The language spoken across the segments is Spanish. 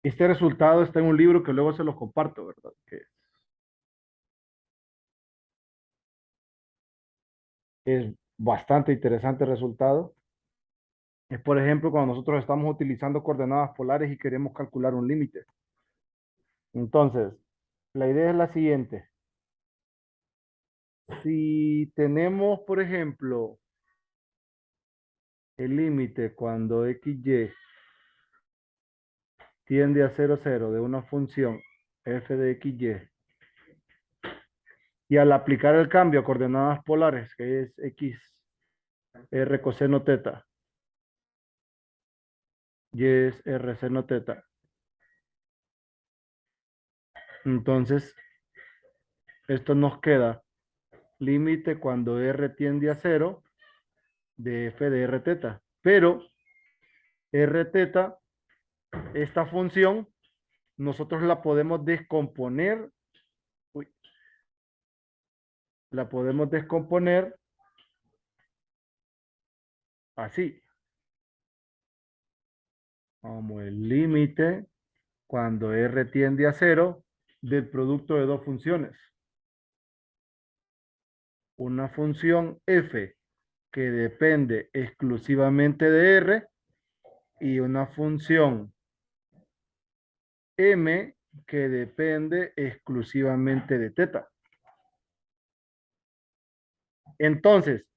Este resultado está en un libro que luego se los comparto, ¿verdad? Que es bastante interesante el resultado. Es, por ejemplo, cuando nosotros estamos utilizando coordenadas polares y queremos calcular un límite. Entonces, la idea es la siguiente. Si tenemos, por ejemplo, el límite cuando xy tiende a 0,0 de una función f de xy, y al aplicar el cambio a coordenadas polares, que es x, r coseno teta, y es r seno teta, entonces esto nos queda límite cuando r tiende a 0 de f de r teta. Pero r teta, esta función, nosotros la podemos descomponer, uy, la podemos descomponer así, como el límite cuando r tiende a 0 del producto de dos funciones. Una función f que depende exclusivamente de r y una función m que depende exclusivamente de teta. Entonces,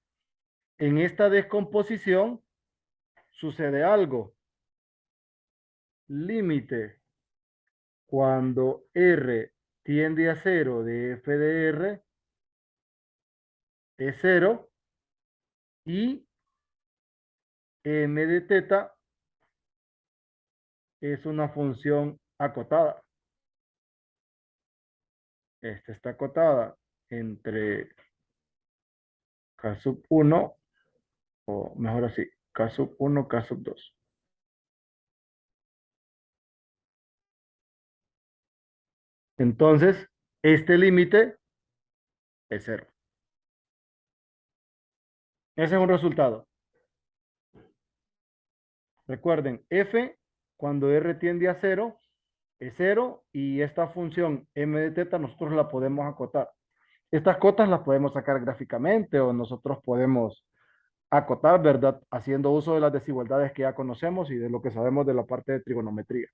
en esta descomposición sucede algo. Límite cuando r tiende a 0 de f de r es 0 y m de teta es una función acotada. Esta está acotada entre k sub 1, o mejor así, k sub 1, k sub 2. Entonces, este límite es 0. Ese es un resultado. Recuerden, f cuando r tiende a 0 es 0 y esta función m de teta nosotros la podemos acotar. Estas cotas las podemos sacar gráficamente o nosotros podemos acotar, ¿verdad? Haciendo uso de las desigualdades que ya conocemos y de lo que sabemos de la parte de trigonometría.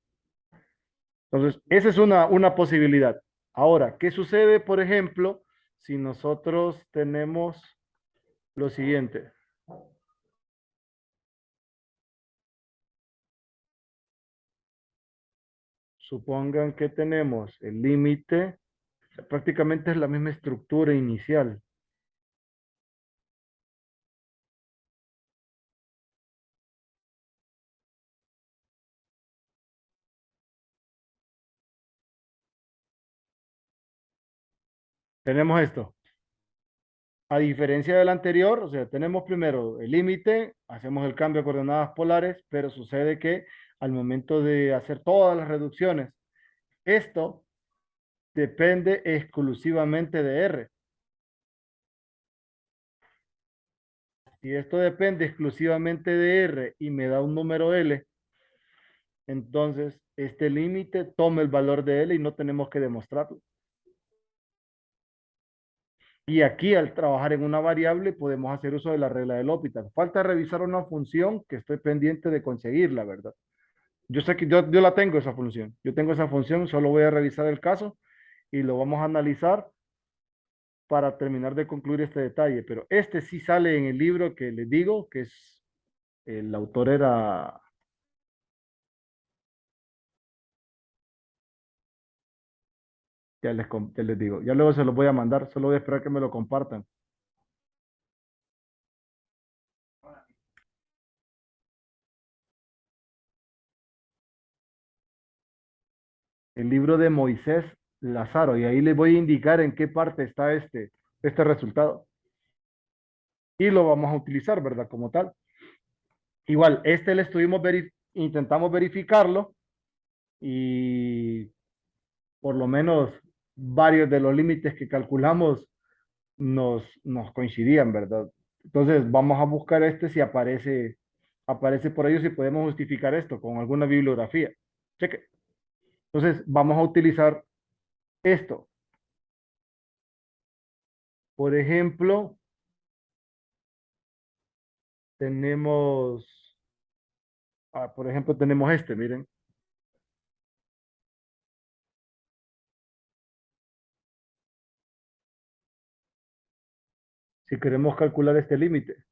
Entonces, esa es una posibilidad. Ahora, ¿qué sucede, por ejemplo, si nosotros tenemos lo siguiente? Supongan que tenemos el límite, prácticamente es la misma estructura inicial. Tenemos esto. A diferencia del anterior, o sea, tenemos primero el límite, hacemos el cambio a coordenadas polares, pero sucede que al momento de hacer todas las reducciones, esto depende exclusivamente de R. Si esto depende exclusivamente de R y me da un número L, entonces este límite toma el valor de L y no tenemos que demostrarlo. Y aquí al trabajar en una variable podemos hacer uso de la regla del L'Hopital. Falta revisar una función que estoy pendiente de conseguirla, ¿verdad? Yo sé que yo la tengo esa función. Yo tengo esa función, solo voy a revisar el caso y lo vamos a analizar para terminar de concluir este detalle. Pero este sí sale en el libro que les digo, que es, el autor era, ya les digo, ya luego se los voy a mandar, solo voy a esperar que me lo compartan. El libro de Moisés Lázaro, y ahí les voy a indicar en qué parte está este resultado. Y lo vamos a utilizar, ¿verdad? Como tal. Igual, este le intentamos verificarlo y por lo menos varios de los límites que calculamos nos coincidían, ¿verdad? Entonces vamos a buscar este si aparece por ello, si podemos justificar esto con alguna bibliografía. Cheque. Entonces, vamos a utilizar esto. Por ejemplo, tenemos, por ejemplo, tenemos este, miren. Si queremos calcular este límite.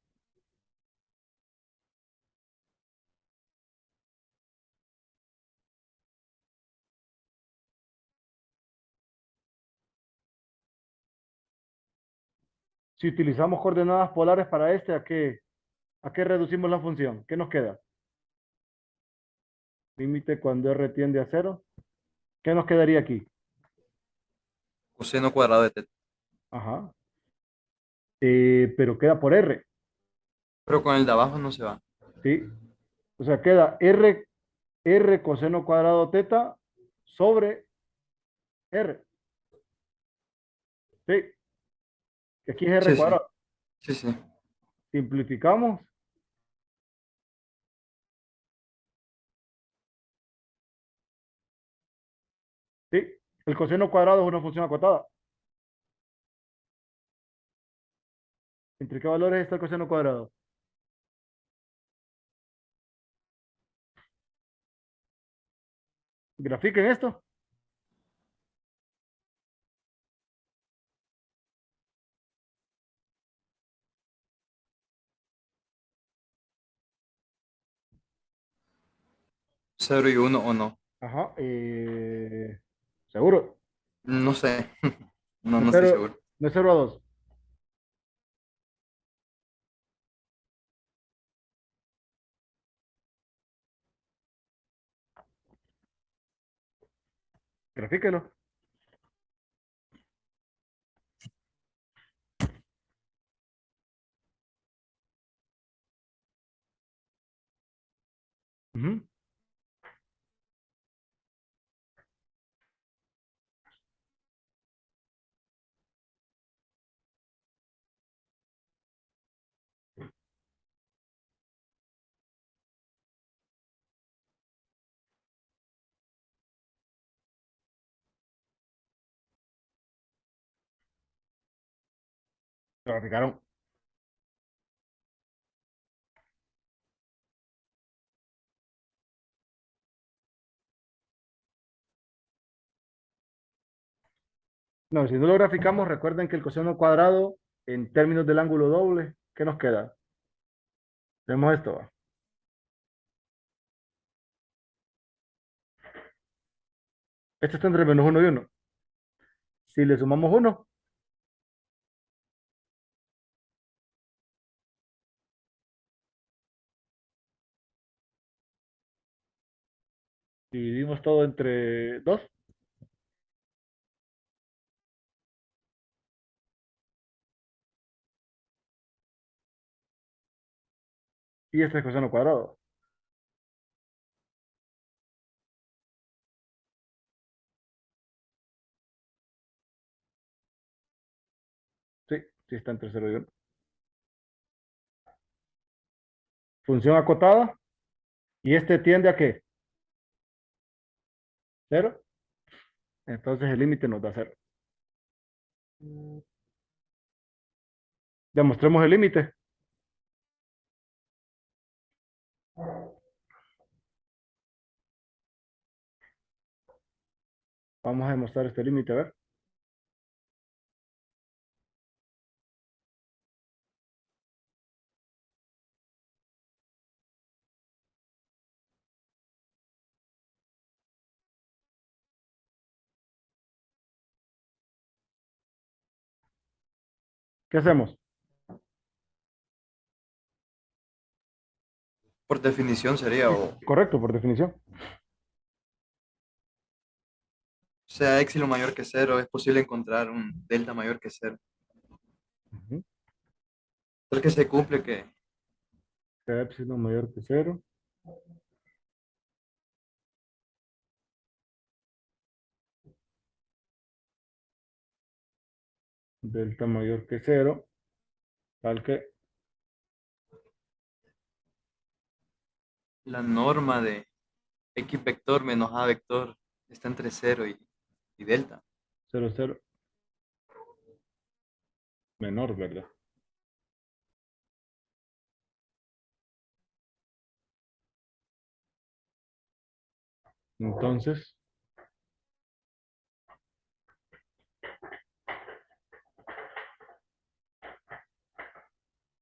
Si utilizamos coordenadas polares para este, a qué reducimos la función? ¿Qué nos queda? Límite cuando R tiende a cero. ¿Qué nos quedaría aquí? Coseno cuadrado de teta. Ajá. Pero queda por R, Pero con el de abajo no se va. ¿sí? O sea, queda R coseno cuadrado teta sobre R, ¿sí? Que aquí es R Sí, sí, cuadrado. sí, sí. Simplificamos, ¿sí? El coseno cuadrado es una función acotada. ¿Entre qué valores está el coseno cuadrado? Grafiquen esto. 0 y 1 o no. Ajá. ¿Seguro? No sé. No, No es no estoy 0, seguro. no es 0 a 2. Grafíquelo. Ujú. Lo graficaron. No, si no lo graficamos, recuerden que el coseno cuadrado, en términos del ángulo doble, ¿qué nos queda? Vemos esto, ¿va? Esto está entre menos uno y uno. Si le sumamos uno y dividimos todo entre 2, y este es coseno cuadrado. Sí, sí está entre cero y uno. Función acotada, y este tiende a qué? Cero. Entonces el límite nos da cero. Demostremos el límite. Vamos a demostrar este límite, a ver. ¿Qué hacemos? Por definición sería, o Correcto, por definición. sea épsilon mayor que cero, es posible encontrar un delta mayor que cero. Ujú. El que se cumple que Que epsilon mayor que cero, delta mayor que cero, tal que la norma de x vector menos a vector Está entre cero y delta. 0, 0. Menor, ¿verdad? Entonces,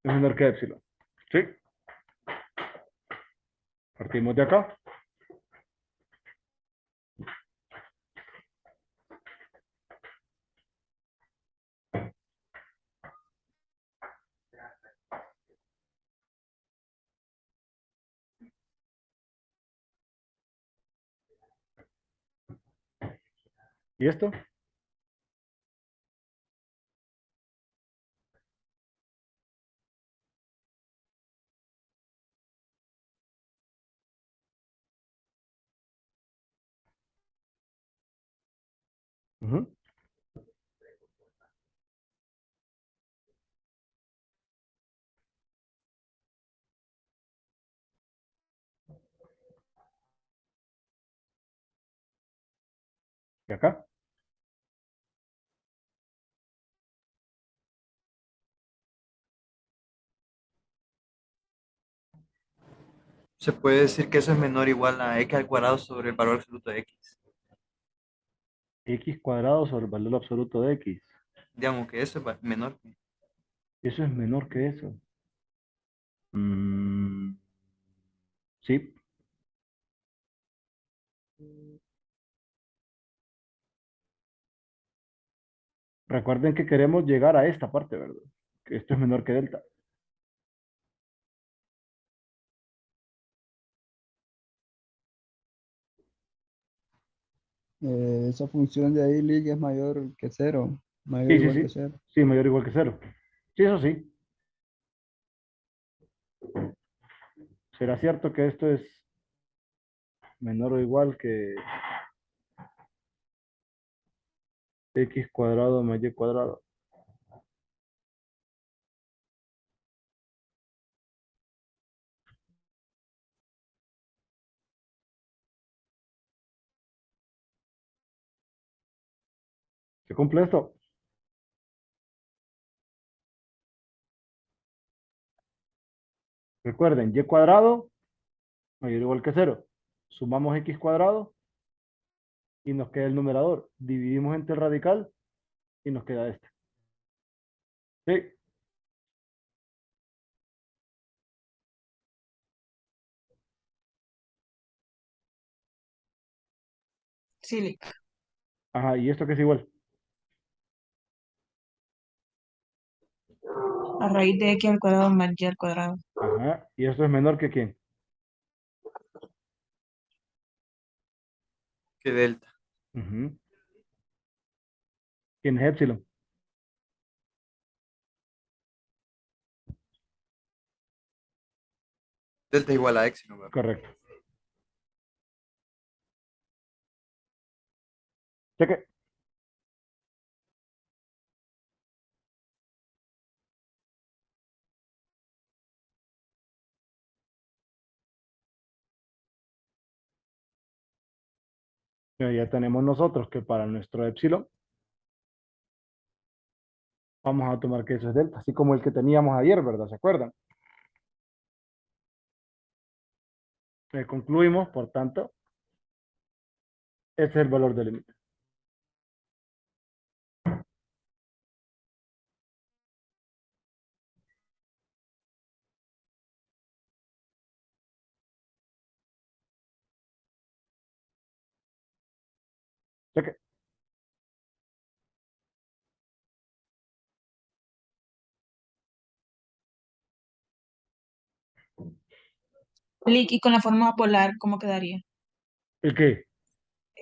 es menor que epsilon. ¿Sí? Partimos de acá. ¿Y esto? Ujú. ¿Y acá? Se puede decir que eso es menor o igual a x al cuadrado sobre el valor absoluto de x. X cuadrado sobre el valor absoluto de X. Digamos que eso es menor. Eso es menor que eso. Mm, sí. Recuerden que queremos llegar a esta parte, ¿verdad? Que esto es menor que delta. Esa función de ahí, Lig, es mayor que cero, mayor o Sí, sí, igual que sí. cero. Sí, mayor o igual que cero. Sí, eso sí. ¿Será cierto que esto es menor o igual que x cuadrado más y cuadrado? ¿Se cumple esto? Recuerden, y cuadrado mayor o igual que cero. Sumamos x cuadrado y nos queda el numerador. Dividimos entre el radical y nos queda este. Sí. Sí, Ajá, ¿y esto qué es igual? a raíz de x al cuadrado más y al cuadrado. Ajá, ¿y esto es menor que quién? Que delta. Ujú. ¿Quién es epsilon? Delta es igual a x, ¿no? Correcto. Cheque. Ya tenemos nosotros que para nuestro epsilon vamos a tomar que eso es delta, así como el que teníamos ayer, ¿verdad? ¿Se acuerdan? Concluimos, por tanto, ese es el valor del límite. Cheque. Lick, y con la forma polar, ¿cómo quedaría? ¿El qué?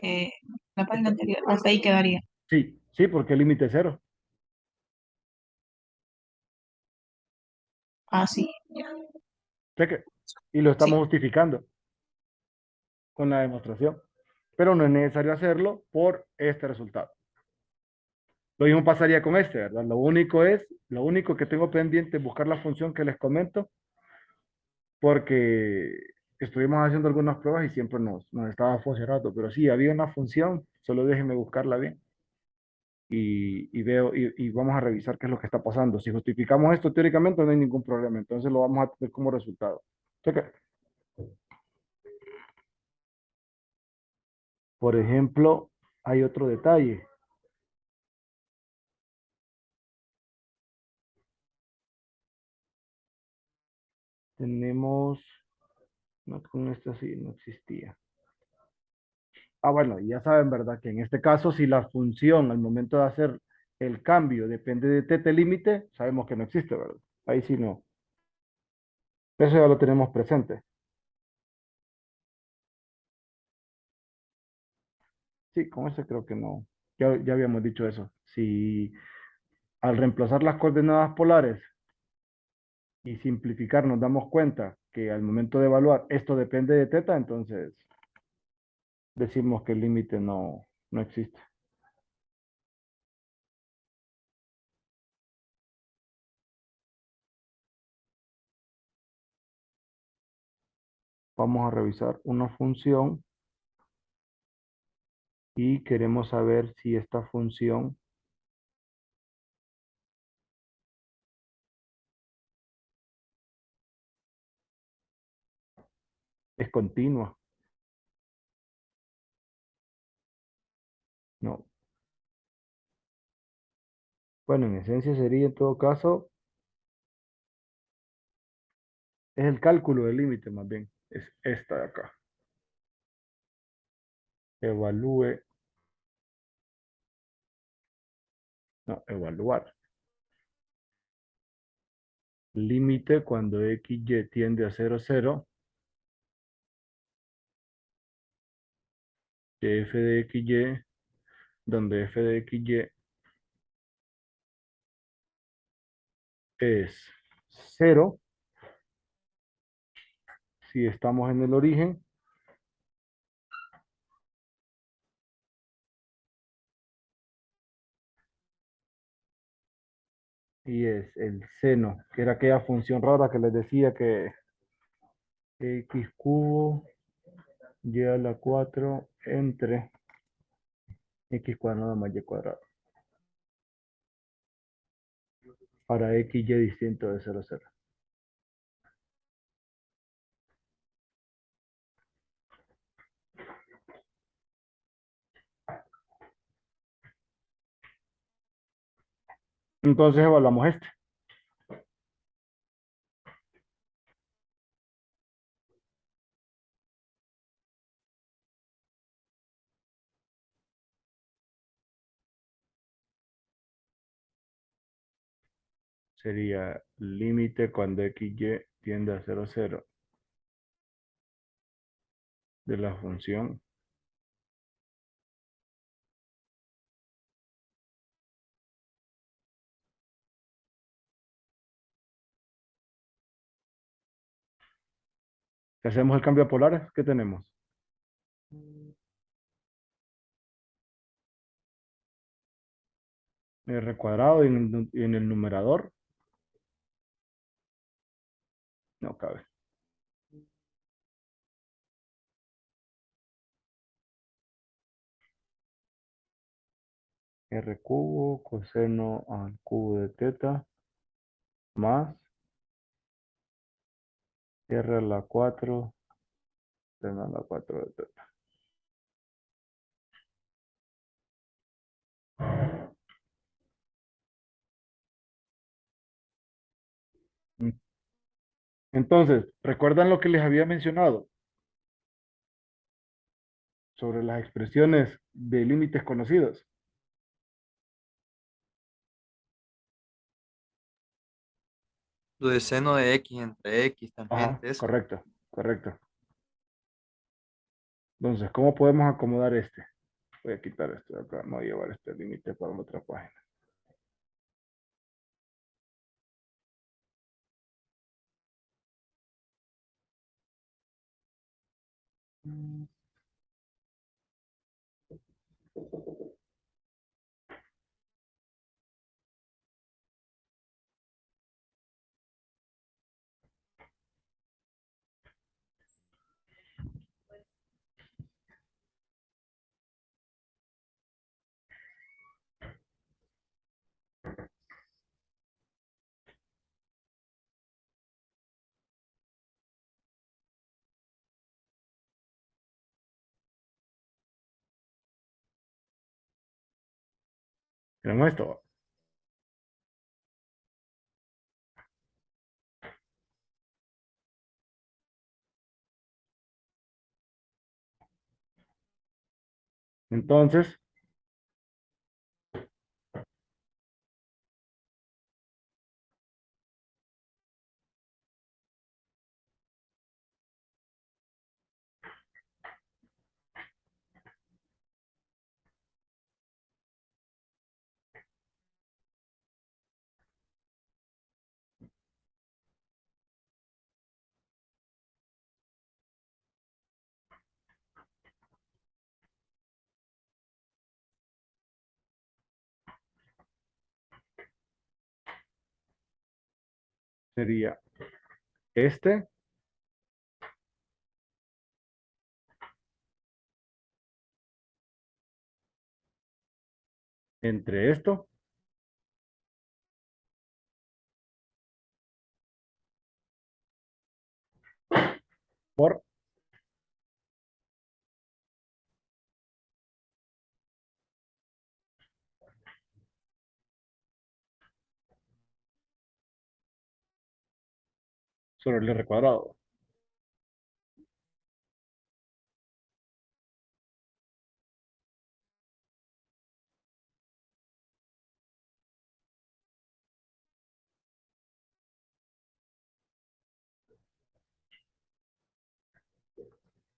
Eh, la página anterior, hasta ahí quedaría. Sí, sí, porque el límite es cero. Ah, sí, ya. Cheque. Y lo Sí, estamos justificando con la demostración. Pero no es necesario hacerlo por este resultado. Lo mismo pasaría con este, ¿verdad? Lo único que tengo pendiente es buscar la función que les comento, porque estuvimos haciendo algunas pruebas y siempre nos estaba funcionando, pero sí, había una función, solo déjeme buscarla bien y veo y vamos a revisar qué es lo que está pasando. Si justificamos esto teóricamente no hay ningún problema, entonces lo vamos a tener como resultado. Cheque. Por ejemplo, hay otro detalle. Tenemos, no, con esta sí no existía. Bueno, y ya saben, ¿verdad? Que en este caso, si la función al momento de hacer el cambio depende de teta límite, sabemos que no existe, ¿verdad? Ahí sí no. Eso ya lo tenemos presente. Sí, con ese creo que no. Ya habíamos dicho eso. Si al reemplazar las coordenadas polares y simplificar nos damos cuenta que al momento de evaluar esto depende de teta, entonces decimos que el límite no existe. Vamos a revisar una función y queremos saber si esta función es continua. No. Bueno, en esencia sería en todo caso, es el cálculo del límite más bien. Es esta de acá. Evalúe, no, evaluar. Límite cuando XY tiende a 0, 0, de f de XY, donde f de XY es 0, si estamos en el origen, y es el seno, que era aquella función rara que les decía que x cubo y a la 4 entre x cuadrado más y cuadrado, para XY distinto de 0, 0. Entonces evaluamos este. Sería límite cuando XY tiende a 0, 0 de la función. Si hacemos el cambio a polares, ¿qué tenemos? R cuadrado y en el numerador no cabe. R cubo coseno al cubo de teta más R a la 4 seno a la 4 de teta. Mm. Entonces, ¿recuerdan lo que les había mencionado sobre las expresiones de límites conocidos? Lo de seno de X entre X, Ajá, tangente, eso. correcto, correcto. Entonces, ¿cómo podemos acomodar este? Voy a quitar esto de acá, no voy a llevar este límite para otra página. Tenemos esto. Entonces, sería este entre esto por sobre el R cuadrado.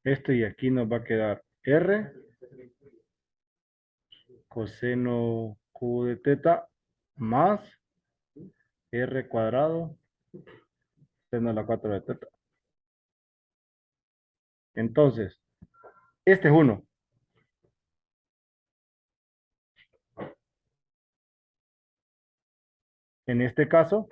Esto y aquí nos va a quedar R coseno Q de teta más R cuadrado seno a la 4 de teta. Entonces, este es uno. En este caso,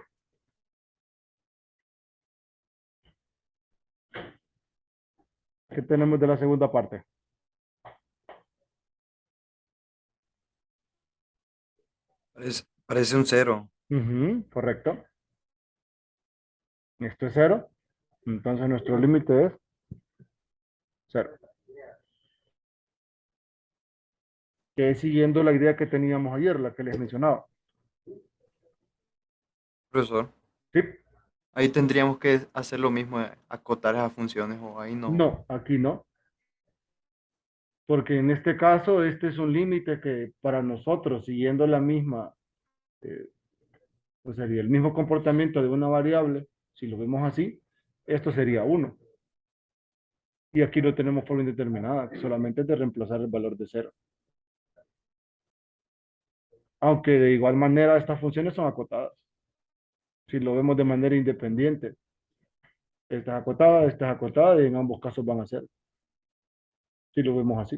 ¿qué tenemos de la segunda parte? Parece un cero. Ujú, correcto. Esto es cero. Entonces nuestro límite es cero. Que es siguiendo la idea que teníamos ayer, la que les mencionaba. Profesor, ¿Sí? ahí tendríamos que hacer lo mismo, acotar esas funciones o ahí no. No, aquí no. Porque en este caso, este es un límite que para nosotros, siguiendo la misma, eh, o sería el mismo comportamiento de una variable, si lo vemos así, esto sería uno. Y aquí no tenemos forma indeterminada, que solamente es de reemplazar el valor de cero. Aunque de igual manera estas funciones son acotadas. Si lo vemos de manera independiente, esta es acotada y en ambos casos van a ser. Si lo vemos así.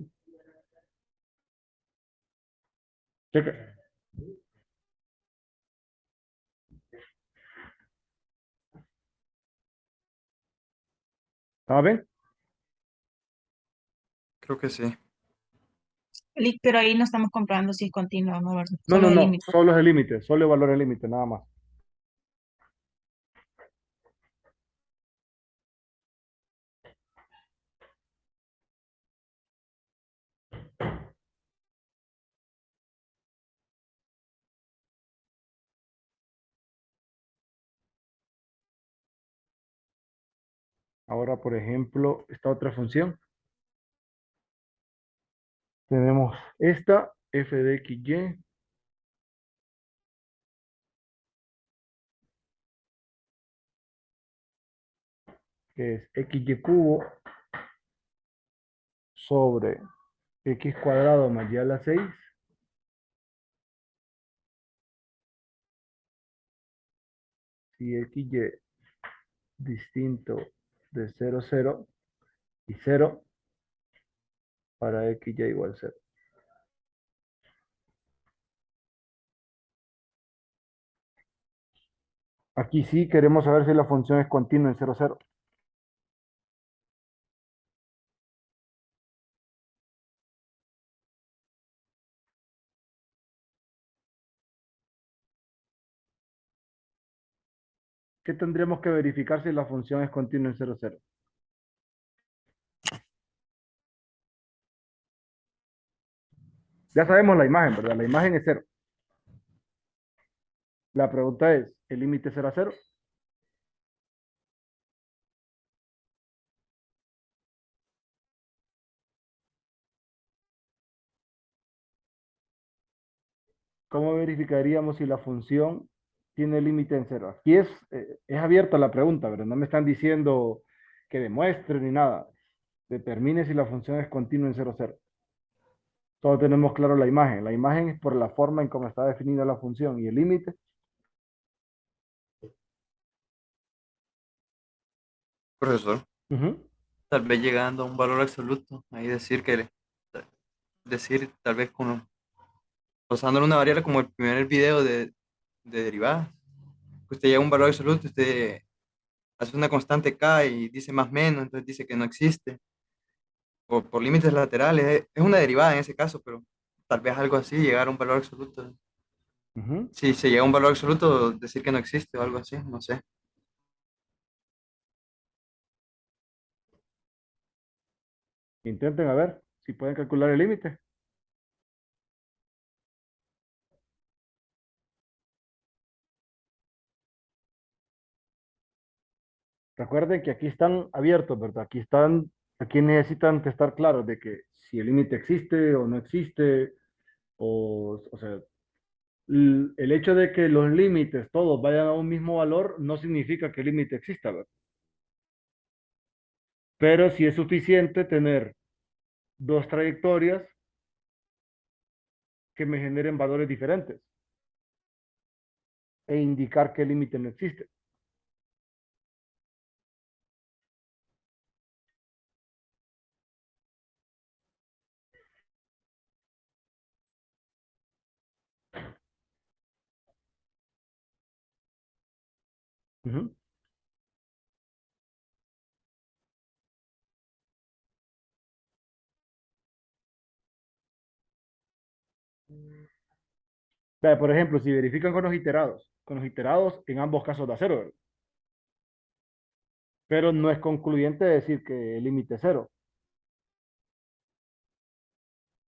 Cheque. ¿Saben? Creo que sí. Lick, pero ahí no estamos comprobando si es continuo o no, ¿verdad? No, Solo no, es el no. límite. Solo es el límite. Solo el valor del límite, nada más. Ahora, por ejemplo, esta otra función. Tenemos esta, f de x, y, que es xy cubo sobre x cuadrado más y a la 6 si xy distinto de 0, 0 y 0 para xy igual 0. Aquí sí queremos saber si la función es continua en 0, 0. ¿Qué tendríamos que verificar si la función es continua en 0, 0? Ya sabemos la imagen, ¿verdad? La imagen es 0. La pregunta es, ¿el límite será cero? ¿Cómo verificaríamos si la función tiene límite en cero? Aquí es abierta la pregunta, pero no me están diciendo que demuestre ni nada. Determine si la función es continua en cero cero. Todos tenemos claro la imagen. La imagen es por la forma en cómo está definida la función y el límite. Profesor, Ujú, tal vez llegando a un valor absoluto, ahí decir, tal vez con, usándole una variable como el primer video de derivadas, que usted llega a un valor absoluto, usted hace una constante K y dice más menos, entonces dice que no existe, o por límites laterales, es una derivada en ese caso, pero tal vez algo así, llegar a un valor absoluto. ujú. Si se llega a un valor absoluto, decir que no existe o algo así, no sé. Intenten a ver si pueden calcular el límite. Recuerden que aquí están abiertos, ¿verdad? Aquí necesitan que estar claros de que si el límite existe o no existe, o sea, el hecho de que los límites todos vayan a un mismo valor no significa que el límite exista, ¿verdad? Pero sí es suficiente tener dos trayectorias que me generen valores diferentes e indicar que el límite no existe. Ujú. Vea, por ejemplo, si verifican con los iterados en ambos casos da cero, ¿verdad? Pero no es concluyente decir que el límite es cero.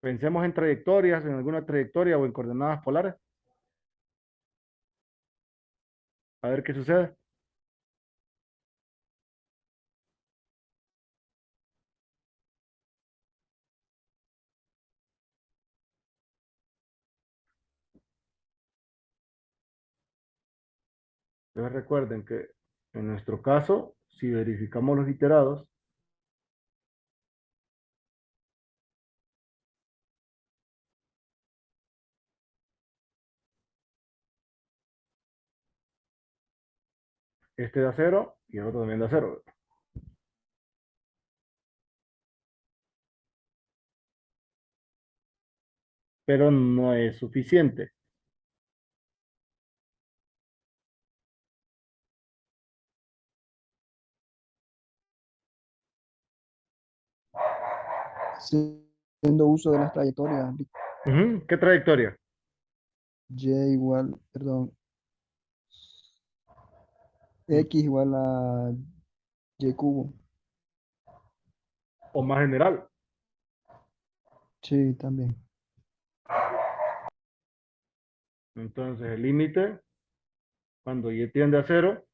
Pensemos en trayectorias, en alguna trayectoria o en coordenadas polares, a ver qué sucede. Entonces recuerden que en nuestro caso, si verificamos los iterados, este da cero y el otro también da cero, ¿verdad? Pero no es suficiente. Haciendo uso de las trayectorias, Ujú. ¿Qué trayectoria? y igual, perdón, Mm. x igual a y cubo. O más general. Sí, también. Entonces el límite, cuando y tiende a cero,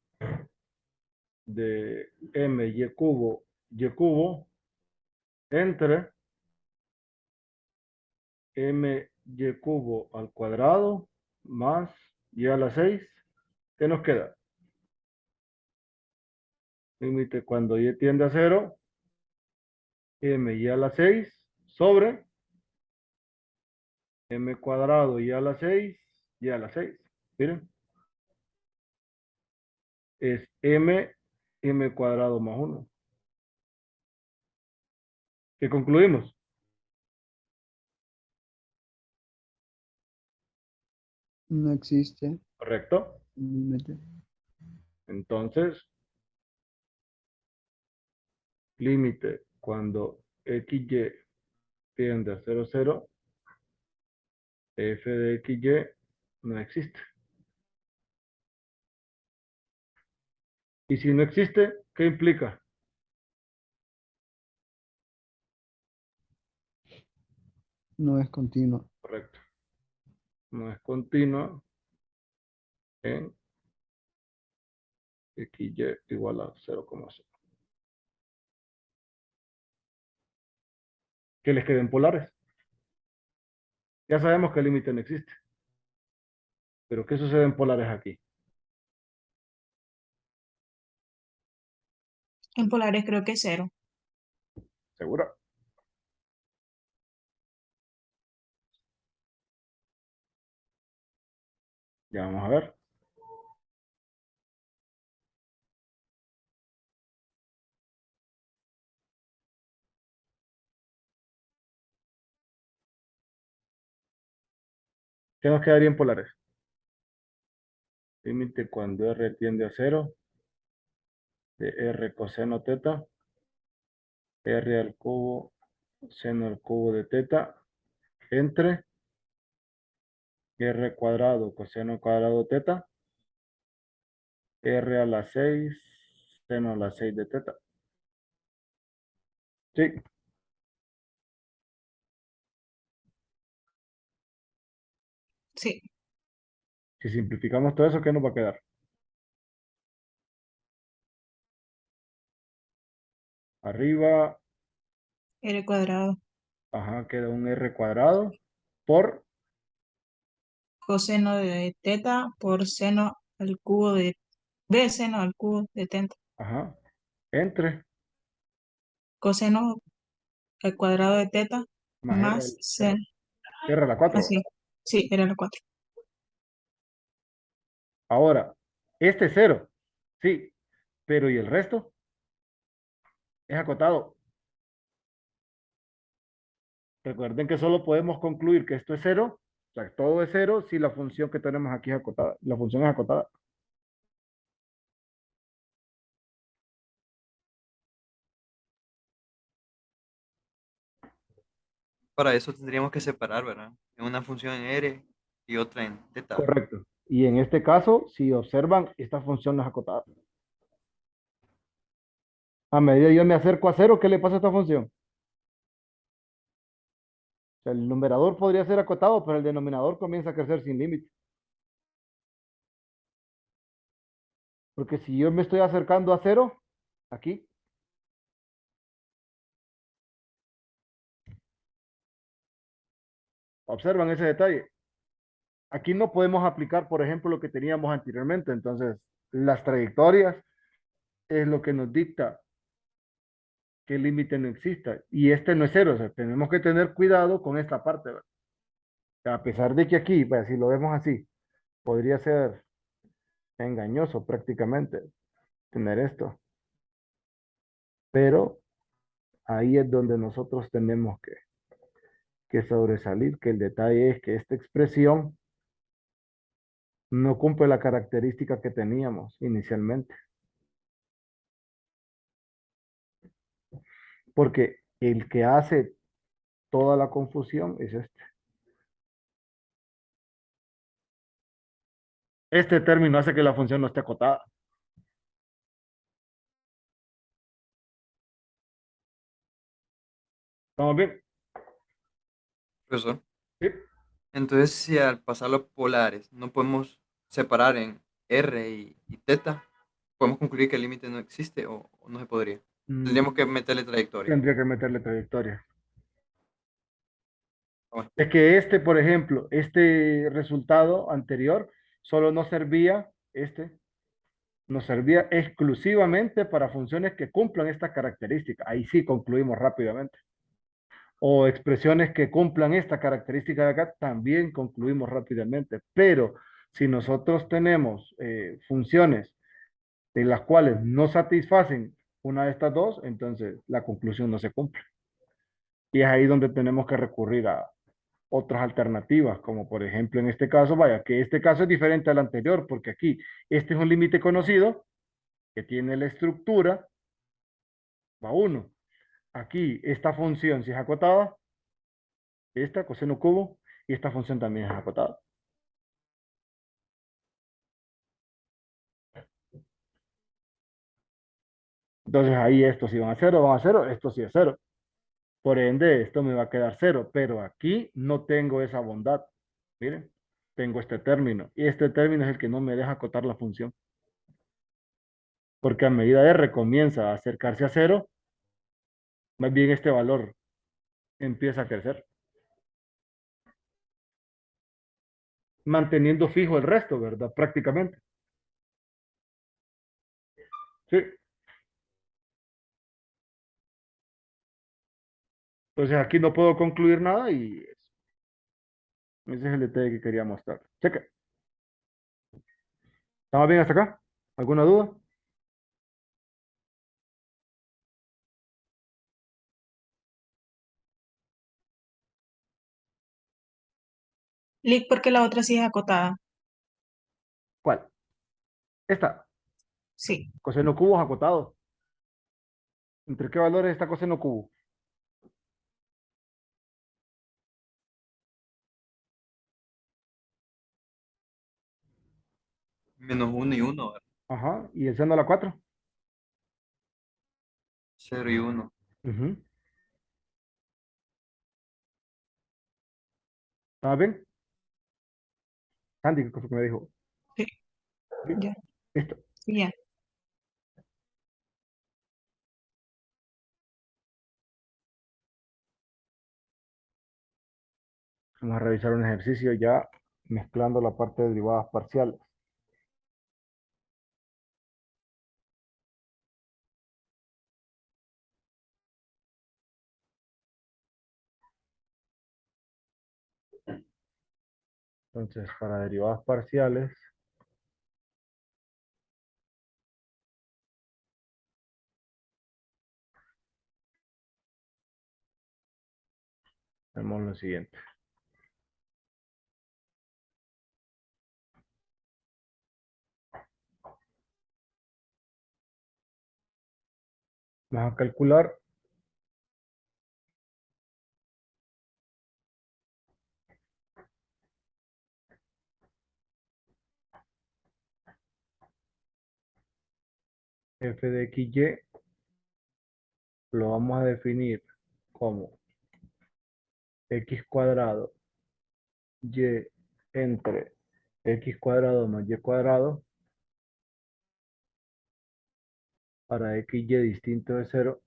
de y cubo entre y cubo al cuadrado más y a la 6, ¿qué nos queda? Límite cuando y tiende a cero, y a la 6 sobre m cuadrado y a la 6 y a la 6. Miren, es m cuadrado más uno. ¿Qué concluimos? No existe ¿Correcto? límite. Entonces, límite cuando xy tiende a cero cero, f de xy no existe. Y si no existe, ¿qué implica? No es continua. Correcto. No es continua en XY igual a 0,0. Que les queden polares. Ya sabemos que el límite no existe. Pero ¿qué sucede en polares aquí? En polares creo que es 0. ¿Seguro? Ya vamos a ver. ¿Qué nos quedaría en polares? Límite cuando R tiende a 0 de R coseno teta, R al cubo, seno al cubo de teta, entre R cuadrado coseno cuadrado teta, R a la 6, seno a la 6 de teta. Sí, Sí, si simplificamos todo eso, ¿qué nos va a quedar? Arriba, R cuadrado. ajá, queda un R cuadrado por, Coseno de teta por seno al cubo de seno al cubo de teta. ajá, entre, Coseno al cuadrado de teta más más seno. R a la 4. Así. Sí, era la 4. Ahora, este es 0, sí, pero ¿y el resto? Es acotado. Recuerden que solo podemos concluir que esto es 0, o sea, todo es 0 si la función que tenemos aquí es acotada. La función es acotada. Para eso tendríamos que separar, ¿verdad? En una función en R y otra en teta, ¿verdad? Correcto. Y en este caso, si observan, esta función no es acotada. A medida que yo me acerco a 0, ¿qué le pasa a esta función? O sea, el numerador podría ser acotado, pero el denominador comienza a crecer sin límite. Porque si yo me estoy acercando a 0, aquí, observan ese detalle. Aquí no podemos aplicar, por ejemplo, lo que teníamos anteriormente. Entonces, las trayectorias es lo que nos dicta que el límite no exista. Y este no es 0. O sea, tenemos que tener cuidado con esta parte, ¿verdad? A pesar de que aquí, pues, si lo vemos así, podría ser engañoso prácticamente tener esto. Pero ahí es donde nosotros tenemos que sobresalir, que el detalle es que esta expresión no cumple la característica que teníamos inicialmente. Porque el que hace toda la confusión es este. Este término hace que la función no esté acotada. ¿Estamos bien? Profesor. Sí. Entonces, si al pasar los polares no podemos separar en R y teta, podemos concluir que el límite no existe o no se podría. Tendríamos que Mm, meterle trayectoria. tendría que meterle trayectoria. Bueno, Es que este, por ejemplo, este resultado anterior solo nos servía, nos servía exclusivamente para funciones que cumplan esta característica. Ahí sí concluimos rápidamente. O expresiones que cumplan esta característica de acá, también concluimos rápidamente. Pero si nosotros tenemos funciones en las cuales no satisfacen una de estas dos, entonces la conclusión no se cumple. Y es ahí donde tenemos que recurrir a otras alternativas, como por ejemplo en este caso, vaya, que este caso es diferente al anterior, porque aquí este es un límite conocido que tiene la estructura, va uno. Aquí esta función si es acotada, esta coseno cubo, y esta función también es acotada. Entonces ahí estos si van a cero, esto sí es cero. Por ende, esto me va a quedar cero, pero aquí no tengo esa bondad. Miren, tengo este término. Y este término es el que no me deja acotar la función. Porque a medida R comienza a acercarse a cero, más bien este valor empieza a crecer, manteniendo fijo el resto, ¿verdad? Prácticamente. Sí. Entonces aquí no puedo concluir nada y ese es el detalle que quería mostrar. Cheque. ¿Estamos bien hasta acá? ¿Alguna duda? Lick, porque la otra sí es acotada. ¿Cuál? Esta. Sí, Coseno cubo es acotado. ¿Entre qué valores está coseno cubo? Menos uno y uno, Ajá. ¿Y el seno a la 4? 0 y uno. ¿Estaba bien? Andy, ¿qué cosa que me dijo? sí, Sí. ya, Listo. bien. Vamos a revisar un ejercicio ya mezclando la parte de derivadas parciales. Entonces, para derivadas parciales, tenemos lo siguiente. Vamos a calcular f de xy, lo vamos a definir como x cuadrado y entre x cuadrado más y cuadrado para xy distinto de cero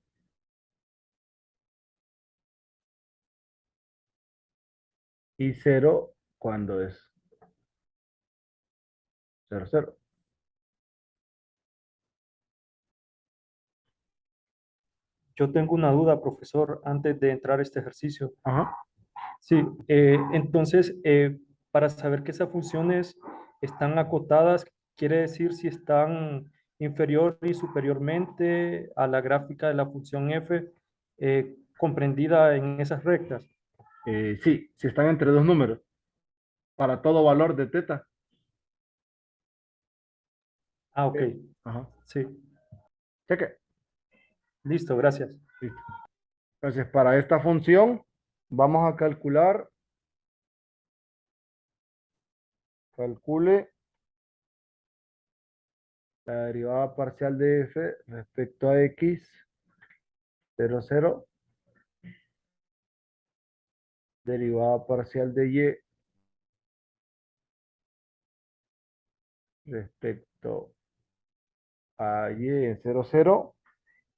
y cero cuando es cero cero. Yo tengo una duda, profesor, antes de entrar a este ejercicio. Ajá. Sí, entonces, para saber que esas funciones están acotadas, quiere decir si están inferior y superiormente a la gráfica de la función f comprendida en esas rectas. Sí, si están entre dos números, para todo valor de teta. Ah, ok. Ajá. Sí, Cheque. listo, gracias. Listo. Entonces, para esta función, vamos a calcular, calcule la derivada parcial de f respecto a x, 0 0, derivada parcial de y respecto a y en 0 0,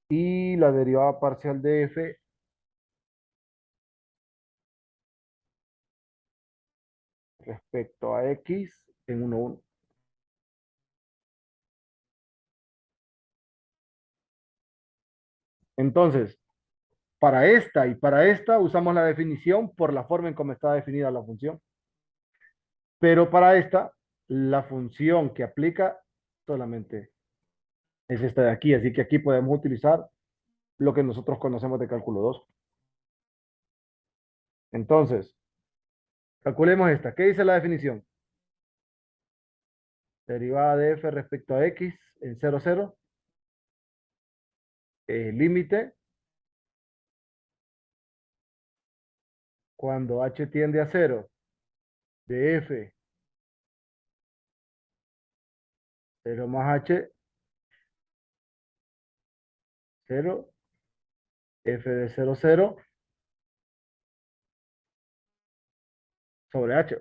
y la derivada parcial de f respecto a x en 1 1. Entonces, para esta y para esta usamos la definición por la forma en cómo está definida la función. Pero para esta, la función que aplica solamente es esta de aquí. Así que aquí podemos utilizar lo que nosotros conocemos de cálculo 2. Entonces, calculemos esta. ¿Qué dice la definición? Derivada de f respecto a x en 0 0. Límite cuando h tiende a 0 de f 0 más h 0 f de 0 0 sobre h.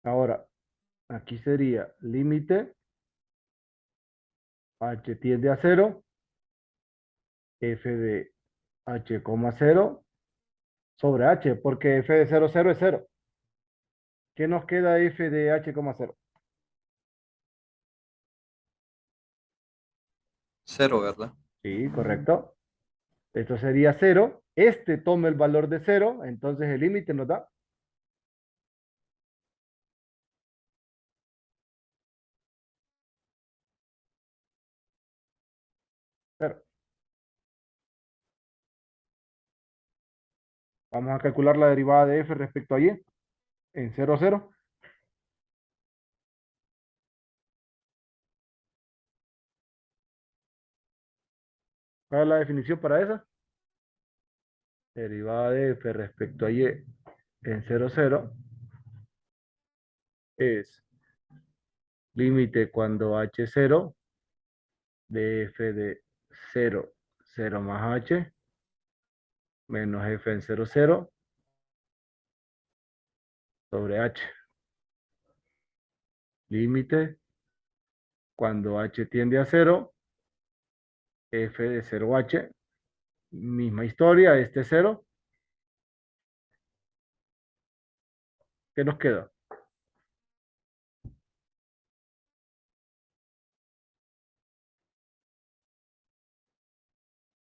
Ahora, aquí sería límite h tiende a cero, f de h, cero sobre h, porque f de cero es cero. ¿Qué nos queda f de h, cero? Cero, ¿verdad? Sí, correcto. Esto sería cero. Este toma el valor de cero, entonces el límite nos da cero. Vamos a calcular la derivada de f respecto a y en cero cero. ¿Cuál es la definición para esa? Derivada de f respecto a y en cero cero es límite cuando h es cero de f de cero, cero más h menos f en cero cero sobre h. Límite cuando h tiende a cero, f de cero h, misma historia, este cero. ¿Qué nos queda?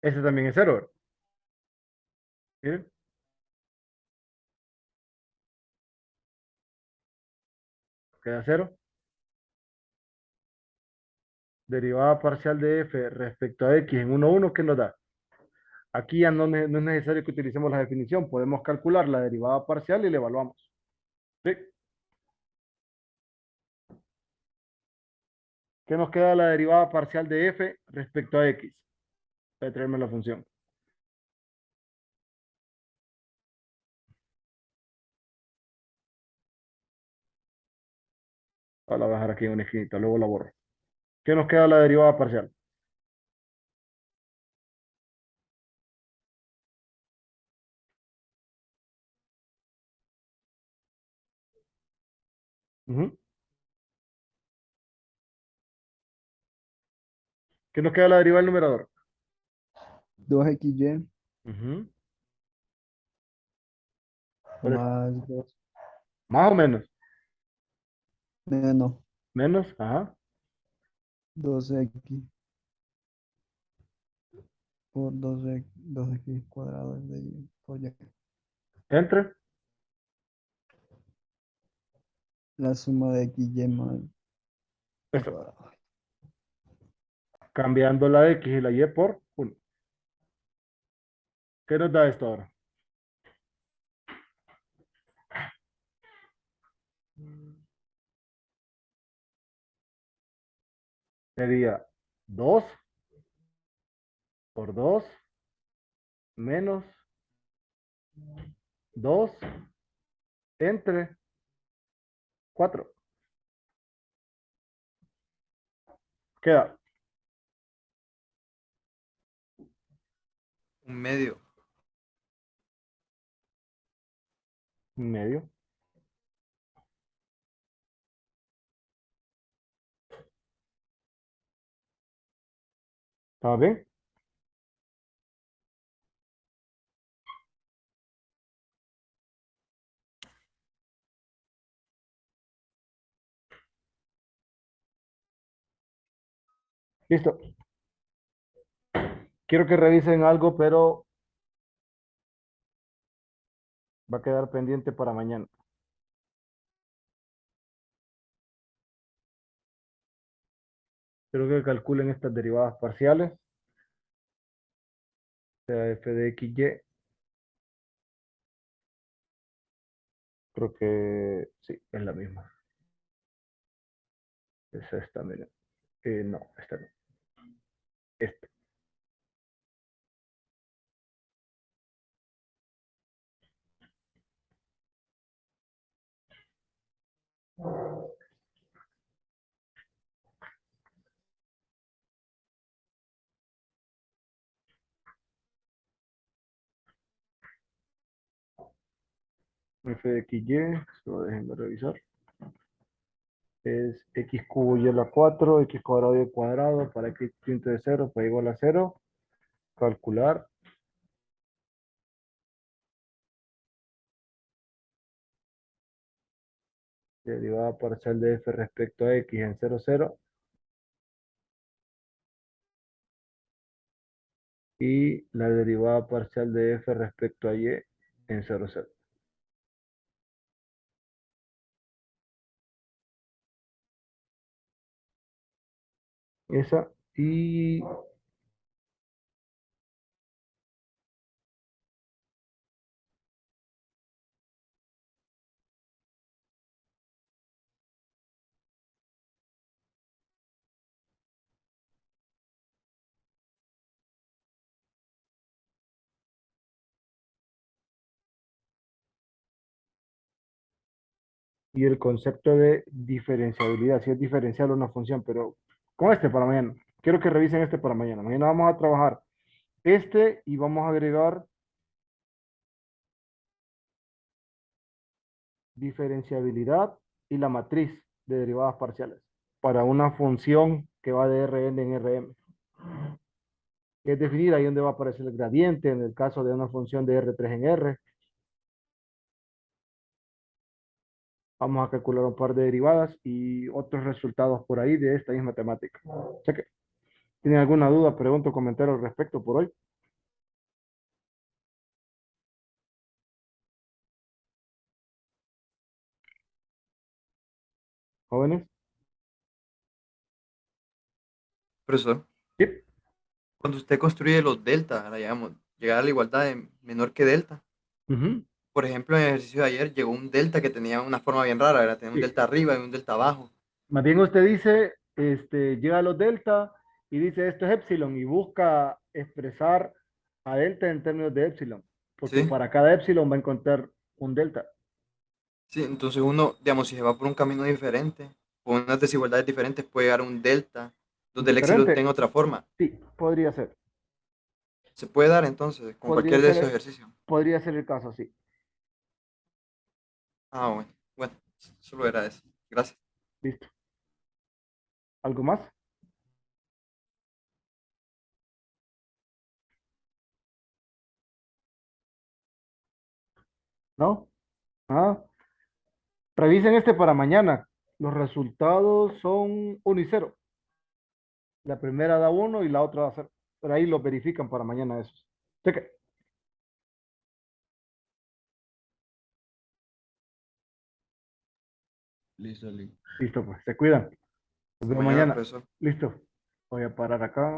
Este también es cero, ¿verdad? Miren, queda cero. Derivada parcial de f respecto a x en 1, 1, ¿qué nos da? Aquí ya no es necesario que utilicemos la definición, podemos calcular la derivada parcial y la evaluamos. ¿Sí? ¿Qué nos queda la derivada parcial de f respecto a x? Voy a traerme la función. Ahora la voy a dejar aquí en una esquinita, luego la borro. ¿Qué nos queda la derivada parcial? Ujú. ¿Qué nos queda la derivada del numerador? 2xy Ujú. ¿Cuál es? más 2 Más o menos. menos Menos, ajá. 2x por 2x cuadrado de y por y. Entre. La suma de xy más al Eso. cuadrado. Cambiando la x y la y por 1. ¿Qué nos da esto ahora? Sería 2 por 2 menos 2 entre 4. Queda Un medio. medio. ¿Está bien? Listo. Quiero que revisen algo, pero va a quedar pendiente para mañana. Quiero que calculen estas derivadas parciales. Sea f de x, y. Creo que sí, es la misma. Es esta, miren. No, esta no. Esta. F de x, y. Solo déjenme revisar. es x cubo y a la 4, x cuadrado y al cuadrado para x distinto de 0, para igual a 0. Calcular. Derivada parcial de f respecto a x en 0, 0. Y la derivada parcial de f respecto a y en 0, 0. Esa. Y el concepto de diferenciabilidad, si es diferencial una función, pero con este para mañana. Quiero que revisen este para mañana. Mañana vamos a trabajar este y vamos a agregar diferenciabilidad y la matriz de derivadas parciales para una función que va de Rn en Rm. Es definir ahí donde va a aparecer el gradiente en el caso de una función de R3 en R. Vamos a calcular un par de derivadas y otros resultados por ahí de esta misma temática. Cheque. ¿Tienen alguna duda, pregunta o comentario al respecto por hoy? Jóvenes. Profesor, Sí. cuando usted construye los delta, la llamamos, llegar a la igualdad de menor que delta. Ujú. Por ejemplo, en el ejercicio de ayer llegó un delta que tenía una forma bien rara, era tener un Sí. delta arriba y un delta abajo. Más bien usted dice, llega a los delta y dice esto es epsilon y busca expresar a delta en términos de epsilon, porque ¿Sí? para cada epsilon va a encontrar un delta. Sí, entonces uno, digamos, si se va por un camino diferente, con unas desigualdades diferentes, puede llegar a un delta, donde el epsilon Diferente, tenga otra forma. sí, podría ser. Se puede dar entonces con Podría cualquier de esos ser, ejercicios. podría ser el caso, sí. Ah, bueno, bueno, solo era eso. Gracias. Listo. ¿Algo más? ¿No? Ah, revisen este para mañana. Los resultados son 1 y 0. La primera da 1 y la otra da 0. Pero ahí los verifican para mañana esos. Cheque. Listo, listo. Listo, pues. Se cuidan. Nos Hasta vemos mañana, mañana. profesor. Listo. Voy a parar acá.